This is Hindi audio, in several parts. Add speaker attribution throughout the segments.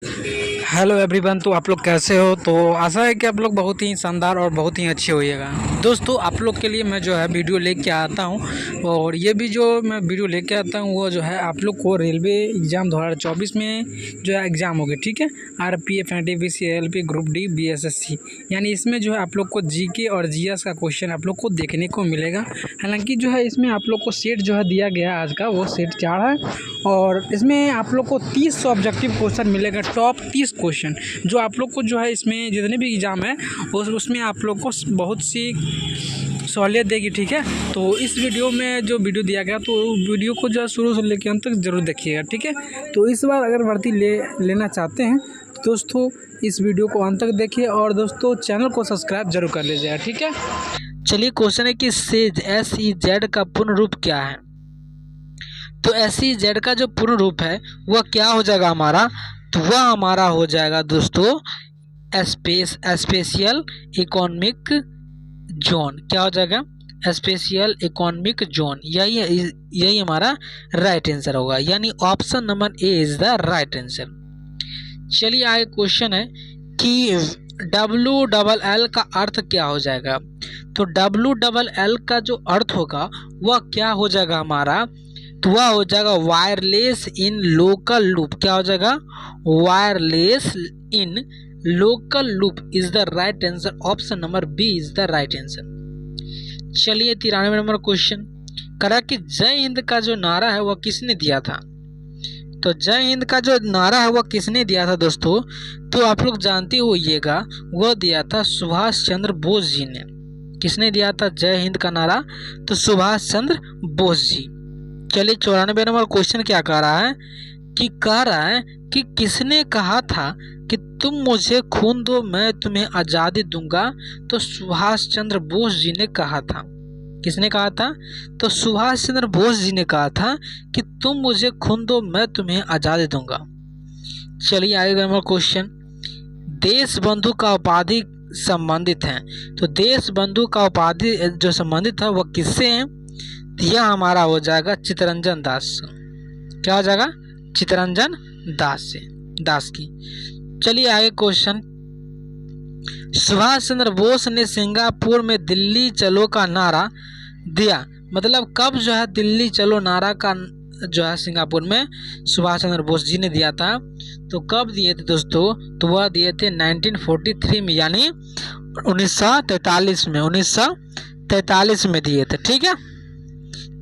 Speaker 1: Hello everyone. तो आप लोग कैसे हो? तो आशा है कि आप लोग बहुत ही शानदार और बहुत ही अच्छे होइएगा। दोस्तों, आप लोग के लिए मैं जो है वीडियो लेके आता हूं, और ये भी जो मैं वीडियो लेके आता हूं वो जो है आप लोग को रेलवे एग्ज़ाम 2024 में जो है एग्ज़ाम होगी, ठीक है। RPF, NTPC, LP, group D, BSSC, यानी इसमें जो है आप लोग को जीके और जीएस का क्वेश्चन आप लोग को देखने को मिलेगा। हालांकि जो है इसमें आप लोग को सेट जो है दिया गया आज का, वो सेट 4 है, और इसमें आप लोग को 30 ऑब्जेक्टिव क्वेश्चन मिलेगा। टॉप 30 क्वेश्चन जो आप लोग को जो है इसमें जितने भी एग्ज़ाम है उसमें आप लोग को बहुत सी सहूलियत देगी, ठीक है। तो इस वीडियो में जो वीडियो दिया गया, तो वीडियो को जो है शुरू से लेकर अंत तक ज़रूर देखिएगा, ठीक है। तो इस बार अगर भर्ती लेना चाहते हैं तो दोस्तों इस वीडियो को अंत तक देखिए, और दोस्तों चैनल को सब्सक्राइब जरूर कर लीजिएगा, ठीक है। चलिए, क्वेश्चन है कि सेज SEZ का पूर्ण रूप क्या है। तो SEZ का जो पूर्ण रूप है वह क्या हो जाएगा हमारा, तो वह हमारा हो जाएगा दोस्तों स्पेशियल इकोनॉमिक जोन। क्या हो जाएगा? Special economic zone. यही हमारा राइट आंसर होगा, यानी option number A is the right answer. चलिए आगे क्वेश्चन है कि WLL का अर्थ क्या हो जाएगा। तो WLL का जो अर्थ होगा वह क्या हो जाएगा हमारा, तो वह हो जाएगा वायरलेस इन लोकल लूप। क्या हो जाएगा? Wireless in local loop is the right answer. Option number B is the right answer. चलिए 93 नंबर क्वेश्चन करा कि जय हिंद का जो नारा है वह किसने दिया था। तो जय हिंद का जो नारा है वह किसने दिया था दोस्तों, तो आप लोग जानते होइएगा वह दिया था सुभाष चंद्र बोस जी ने। किसने दिया था जय हिंद का नारा? तो सुभाष चंद्र बोस जी। चलिए 94 नंबर क्वेश्चन क्या कह रहा है कि किसने कहा था कि तुम मुझे खून दो मैं तुम्हें आज़ादी दूंगा। तो सुभाष चंद्र बोस जी ने कहा था। किसने कहा था? तो सुभाष चंद्र बोस जी ने कहा था कि तुम मुझे खून दो मैं तुम्हें आज़ादी दूंगा। चलिए आगे नंबर क्वेश्चन, देश बंधु का उपाधि संबंधित है। तो देश बंधु का उपाधि जो संबंधित है वह किससे है? यह हमारा हो जाएगा चित्तरंजन दास। क्या हो जाएगा? चित्तरंजन दास की। चलिए आगे क्वेश्चन, सुभाष चंद्र बोस ने सिंगापुर में दिल्ली चलो का नारा दिया। मतलब कब जो है दिल्ली चलो नारा का जो है सिंगापुर में सुभाष चंद्र बोस जी ने दिया था। तो कब दिए थे दोस्तों? तो वह दिए थे 1943 में, यानी 1943 में 1943 में दिए थे, ठीक है।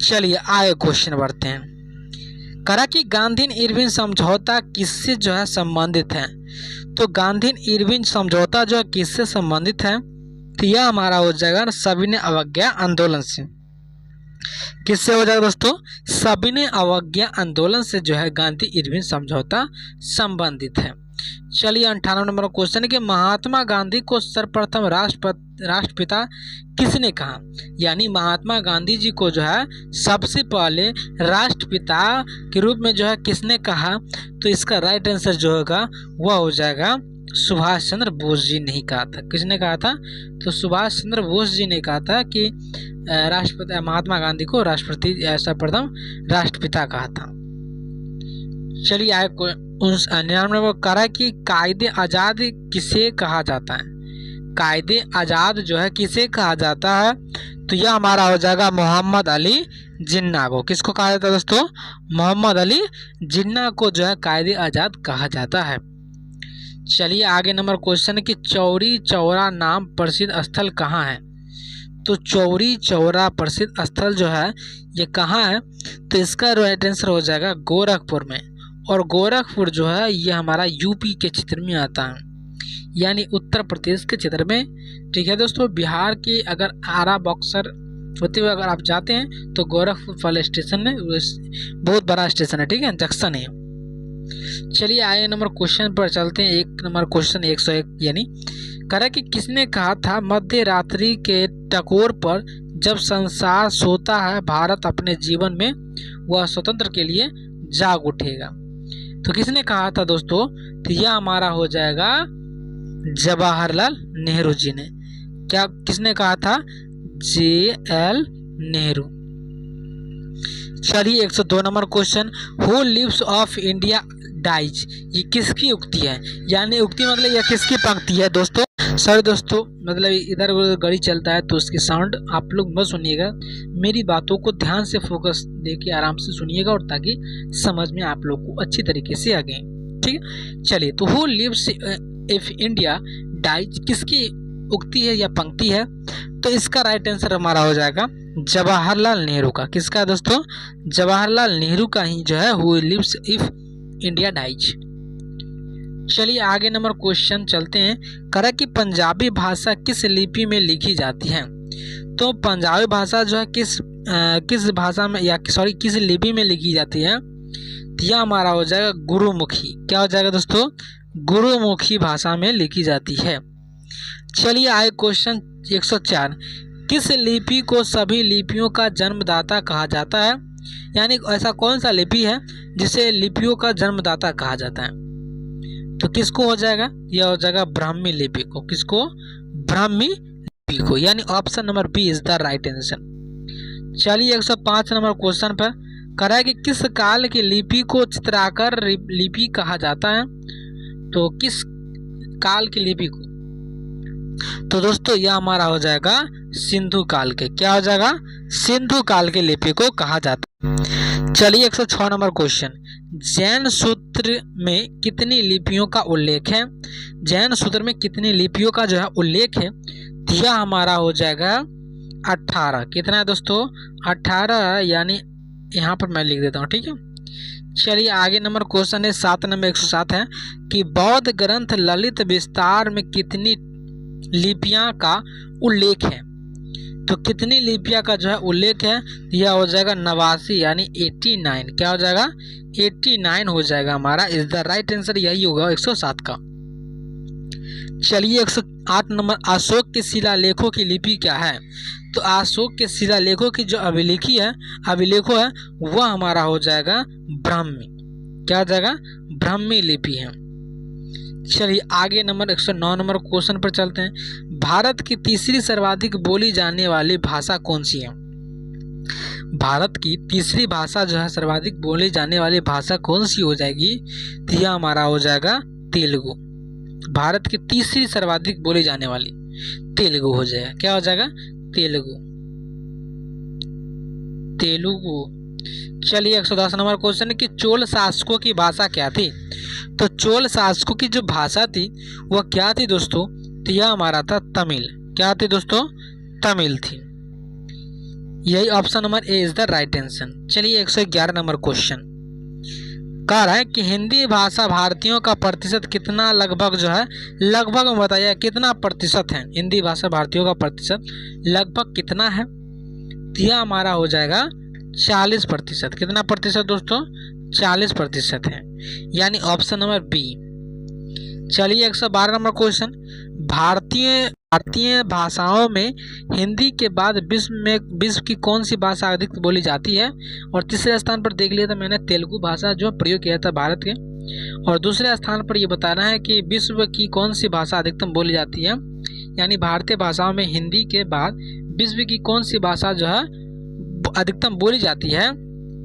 Speaker 1: चलिए आगे क्वेश्चन बढ़ते हैं। करा कि गांधी इरविन समझौता किससे जो है संबंधित है। तो गांधी इरविन समझौता जो है किससे संबंधित है, तो यह हमारा हो जाएगा सविनय अवज्ञा आंदोलन से। किससे हो जाएगा दोस्तों? सविनय अवज्ञा आंदोलन से जो है गांधी इरविन समझौता संबंधित है। चलिए 98 नंबर क्वेश्चन है कि महात्मा गांधी को सर्वप्रथम राष्ट्रपिता किसने कहा। यानी महात्मा गांधी जी को जो है सबसे पहले राष्ट्रपिता के रूप में जो है किसने कहा, तो इसका राइट आंसर जो होगा वह हो जाएगा सुभाष चंद्र बोस जी ने ही कहा था। किसने कहा था? तो सुभाष चंद्र बोस जी ने कहा था कि राष्ट्रपिता महात्मा गांधी को राष्ट्रपति सर्वप्रथम राष्ट्रपिता कहा था। चलिए आगे 99 नंबर करा कि कायदे आज़ाद किसे कहा जाता है। कायदे आज़ाद जो है किसे कहा जाता है, तो यह हमारा हो जाएगा मोहम्मद अली जिन्ना को। किसको कहा जाता है दोस्तों? मोहम्मद अली जिन्ना को जो है कायदे आज़ाद कहा जाता है। चलिए आगे नंबर क्वेश्चन है कि चौरी चौरा नाम प्रसिद्ध स्थल कहाँ है। तो चौरी चौरा प्रसिद्ध स्थल जो है ये कहाँ है, तो इसका राइट आंसर हो जाएगा गोरखपुर में। और गोरखपुर जो है ये हमारा यूपी के क्षेत्र में आता है, यानी उत्तर प्रदेश के क्षेत्र में, ठीक है दोस्तों। बिहार के अगर आरा बक्सर होते हुए अगर आप जाते हैं तो गोरखपुर वाले स्टेशन में बहुत बड़ा स्टेशन है, ठीक है, जंक्शन है। चलिए आगे नंबर क्वेश्चन पर चलते हैं। एक नंबर क्वेश्चन 101, यानी करा कि किसने कहा था मध्य रात्रि के टकोर पर जब संसार सोता है भारत अपने जीवन में वह स्वतंत्र के लिए जाग उठेगा। तो किसने कहा था दोस्तों? तो यह हमारा हो जाएगा जवाहरलाल नेहरू जी ने। क्या किसने कहा था? JL नेहरू। चलिए 102 number question, who lives of India dies, ये किसकी उक्ति है, यानी उक्ति मतलब यह किसकी पंक्ति है दोस्तों। सॉरी दोस्तों, मतलब इधर उधर गाड़ी चलता है तो उसकी साउंड आप लोग मत सुनिएगा, मेरी बातों को ध्यान से फोकस देके आराम से सुनिएगा, और ताकि समझ में आप लोग को अच्छी तरीके से आ गए, ठीक है। चलिए, तो who lives if India dies किसकी उक्ति है या पंक्ति है, तो इसका राइट आंसर हमारा हो जाएगा जवाहरलाल नेहरू का। किसका दोस्तों, जवाहरलाल नेहरू का ही जो है who lives if India dies. चलिए आगे नंबर क्वेश्चन चलते हैं, करा कि पंजाबी भाषा किस लिपि में लिखी जाती है, तो पंजाबी भाषा जो है किस भाषा में या सॉरी किस लिपि में लिखी जाती है, तो यह हमारा हो जाएगा गुरुमुखी। क्या हो जाएगा दोस्तों, गुरुमुखी भाषा में लिखी जाती है। चलिए आगे क्वेश्चन 104, किस लिपि को सभी लिपियों का जन्मदाता कहा जाता है, यानी ऐसा कौन सा लिपि है जिसे लिपियों का जन्मदाता कहा जाता है, तो किसको हो जाएगा, यह हो जाएगा ब्राह्मी लिपि को। किसको, ब्राह्मी लिपि को, यानी option number B is the right answer. चलिए 105 नंबर क्वेश्चन पर करा है कि किस काल की लिपि को चित्राकार लिपि कहा जाता है, तो किस काल की लिपि को, तो दोस्तों यह हमारा हो जाएगा सिंधु काल के। क्या हो जाएगा, सिंधु काल के लिपि को कहा जाता है। चलिए 106 नंबर क्वेश्चन, जैन सूत्र में कितनी लिपियों का उल्लेख है, जैन सूत्र में कितनी लिपियों का जो है उल्लेख है, यह हमारा हो जाएगा 18। कितना है दोस्तों, 18, यानी यहाँ पर मैं लिख देता हूँ, ठीक है। चलिए आगे नंबर क्वेश्चन है 7 नंबर 107 है कि बौद्ध ग्रंथ ललित विस्तार में कितनी लिपियां का उल्लेख है, तो कितनी लिपियां का जो है उल्लेख है, यह हो जाएगा 89, यानी 89। क्या हो जाएगा, 89 हो जाएगा हमारा, इज द राइट आंसर, यही होगा 107 का। चलिए 108 नंबर, अशोक के शिलालेखों की लिपि क्या है, तो अशोक के शिलालेखों की जो अभिलेखों है वह हमारा हो जाएगा ब्राह्मी। क्या हो जाएगा, ब्राह्मी लिपि है। चलिए आगे नंबर 109 नंबर क्वेश्चन पर चलते हैं, भारत की तीसरी सर्वाधिक बोली जाने वाली भाषा कौन सी है, भारत की तीसरी भाषा जो है सर्वाधिक बोली जाने वाली भाषा कौन सी हो जाएगी, तो यह हमारा हो जाएगा तेलुगु। भारत की तीसरी सर्वाधिक बोली जाने वाली तेलुगु हो जाएगा। क्या हो जाएगा, तेलुगु। चलिए 110 नंबर क्वेश्चन है कि चोल शासकों की भाषा क्या थी, तो चोल शासकों की जो भाषा थी वह क्या थी दोस्तों, तो यह हमारा था तमिल। क्या थी दोस्तों, तमिल थी। यही option number A is the right answer. चलिए 111 नंबर क्वेश्चन कह रहा है कि हिंदी भाषा भारतीयों का प्रतिशत कितना, लगभग जो है लगभग बताइए कितना प्रतिशत है, हिंदी भाषा भारतीयों का प्रतिशत लगभग कितना है, तो यह हमारा हो जाएगा 40%। कितना प्रतिशत दोस्तों, 40% है, यानी ऑप्शन नंबर बी। चलिए 112 नंबर क्वेश्चन, भारतीय भाषाओं में हिंदी के बाद विश्व की कौन सी भाषा अधिक बोली जाती है, और तीसरे स्थान पर देख लिया था मैंने तेलुगु भाषा जो प्रयोग किया था भारत के, और दूसरे स्थान पर ये बताना है कि विश्व की कौन सी भाषा अधिकतम बोली जाती है, यानी भारतीय भाषाओं में हिंदी के बाद विश्व की कौन सी भाषा जो है अधिकतम बोली जाती है,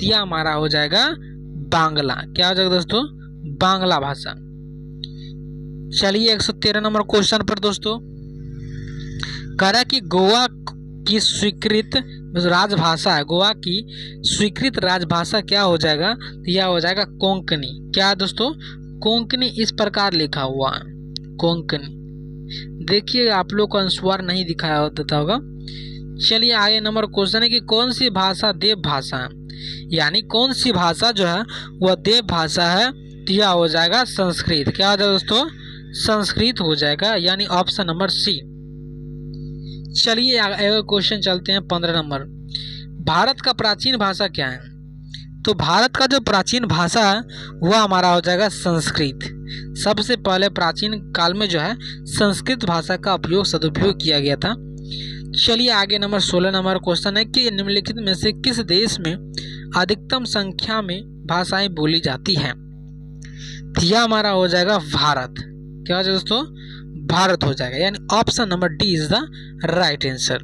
Speaker 1: यह हमारा हो जाएगा बांग्ला। क्या हो जाएगा दोस्तों, बांग्ला भाषा। चलिए 113 नंबर क्वेश्चन पर दोस्तों कह रहा है कि गोवा की स्वीकृत राजभाषा है, गोवा की स्वीकृत राजभाषा क्या हो जाएगा, तो यह हो जाएगा कोंकणी। क्या दोस्तों, कोंकणी इस प्रकार लिखा हुआ है, कोंकणी। देखिए आप लोग को अनुस्वार नहीं दिखाया देता होगा। चलिए आगे नंबर क्वेश्चन है कि कौन सी भाषा देव भाषा है, यानी कौन सी भाषा जो है वह देव भाषा है, तो यह हो जाएगा संस्कृत। क्या हो जाएगा दोस्तों, संस्कृत हो जाएगा, यानी ऑप्शन नंबर सी। चलिए आगे क्वेश्चन चलते हैं 15 नंबर, भारत का प्राचीन भाषा क्या है, तो भारत का जो प्राचीन भाषा है वह हमारा हो जाएगा संस्कृत। सबसे पहले प्राचीन काल में जो है संस्कृत भाषा का सदुपयोग किया गया था। चलिए आगे नंबर 16 नंबर क्वेश्चन है कि निम्नलिखित में से किस देश में अधिकतम संख्या में भाषाएं बोली जाती हैं, यह हमारा हो जाएगा भारत। क्या हो जाएगा दोस्तों, भारत हो जाएगा, यानी option number D is the right answer.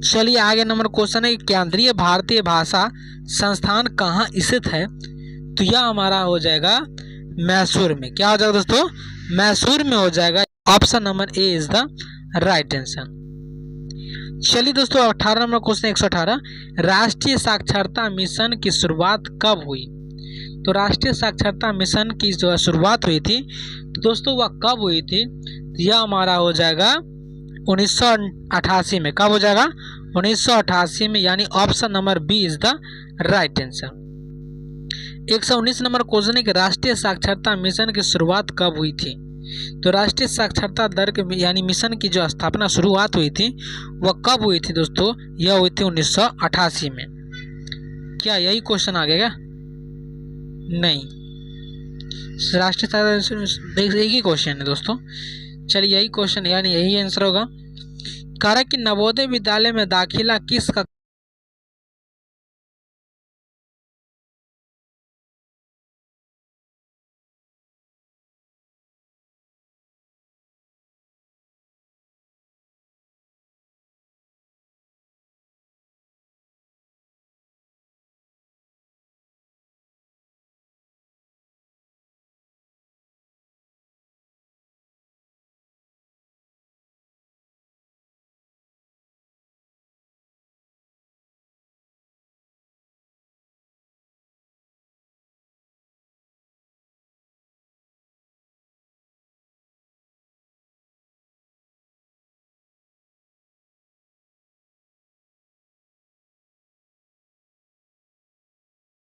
Speaker 1: चलिए आगे नंबर क्वेश्चन है, केंद्रीय भारतीय भाषा संस्थान कहाँ स्थित है? तो यह हमारा हो जाएगा मैसूर में। क्या हो जाएगा दोस्तों? मैसूर में हो जाएगा। Option number A is the right answer. चलिए दोस्तों 18 नंबर क्वेश्चन 118, राष्ट्रीय साक्षरता मिशन की शुरुआत कब हुई? तो राष्ट्रीय साक्षरता मिशन की जो शुरुआत हुई थी तो दोस्तों वह कब हुई थी? तो यह हमारा हो जाएगा 1988 में। कब हो जाएगा? 1988 में, यानी option number B is the right answer. 119 number question है कि राष्ट्रीय साक्षरता मिशन की शुरुआत कब हुई थी? तो राष्ट्रीय साक्षरता दर के यानी मिशन की जो स्थापना शुरुआत हुई थी वह कब हुई थी दोस्तों? यह हुई थी 1988 में। क्या यही क्वेश्चन आ गया? नहीं, राष्ट्रीय साक्षरता एक ही क्वेश्चन है दोस्तों। चलिए यही क्वेश्चन यानी यही आंसर होगा। कह रहा है कि नवोदय विद्यालय में दाखिला किस